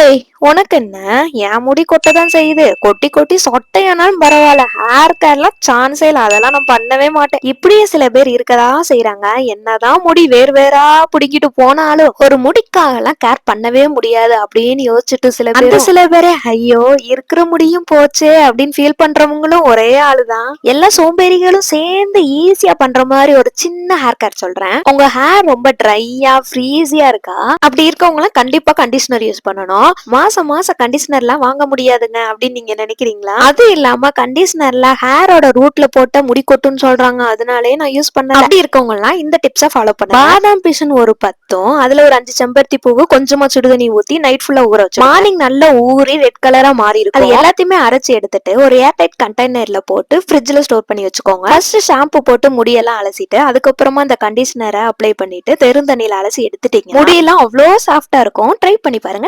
ஏய், உனக்கு என்ன? என் முடி கொட்டதான் செய்யுது. கொட்டி கொட்டி சொட்டையானாலும் பரவாயில்ல, ஹேர் கேர்லாம் சான்ஸே இல்ல. அதெல்லாம் நான் பண்ணவே மாட்டேன். இப்படியே சில பேர் இருக்கதா செய்யறாங்க. என்னதான் முடி வேறு வேறா புடிக்கிட்டு போனாலும் ஒரு முடிக்காக எல்லாம் கேர் பண்ணவே முடியாது அப்படின்னு யோசிச்சுட்டு சில பேரே ஐயோ இருக்கிற முடியும் போச்சே அப்படின்னு ஃபீல் பண்றவங்களும் ஒரே ஆளுதான். எல்லா சோம்பேறிகளும் சேர்ந்து ஈஸியா பண்ற மாதிரி ஒரு சின்ன ஹேர் கேர் சொல்றேன். உங்க ஹேர் ரொம்ப ட்ரையா ஃப்ரீஸியா இருக்கா? அப்படி இருக்கவங்க எல்லாம் கண்டிப்பா கண்டிஷனர் யூஸ் பண்ணணும். மாசம் மாசம் கண்டிஷனர்லாம் வாங்க முடியாதுங்க அப்படின்னு நீங்க நினைக்கிறீங்களா? அது இல்லாம கண்டிஷனர்ல ஹேரோட ரூட்ல போட்ட முடி கொட்டுன்னு சொல்றாங்க. அதனாலே நான் யூஸ் பண்ணல. அப்படி இருக்கவங்க எல்லாம் இந்த டிப்ஸை ஃபாலோ பண்ணுங்க. பாதாம் பிசின் ஒரு 10, அதுல ஒரு 5 செம்பருத்தி பூவு கொஞ்சமா சுடுதண்ணி ஊத்தி நைட் ஃபுல்லா ஊற வச்சு மார்னிங் நல்லா ஊறி ரெட் கலரா மாறி இருக்கும். அது எல்லாத்தையுமே அரைச்சு எடுத்துட்டு ஒரு ஏர்டைட் கண்டெய்னர்ல போட்டு ஃப்ரிட்ஜ்ல ஸ்டோர் பண்ணி வச்சுக்கோங்க. ஃபர்ஸ்ட் ஷாம்பு போட்டு முடியெல்லாம் அலசிட்டு அதுக்கப்புறமா அந்த கண்டிஷனரை அப்ளை பண்ணிட்டு தெருந்தண்ணில அலசி எடுத்துட்டீங்க. முடியெல்லாம் அவ்வளோ சாஃப்டா இருக்கும். ட்ரை பண்ணி பாருங்க.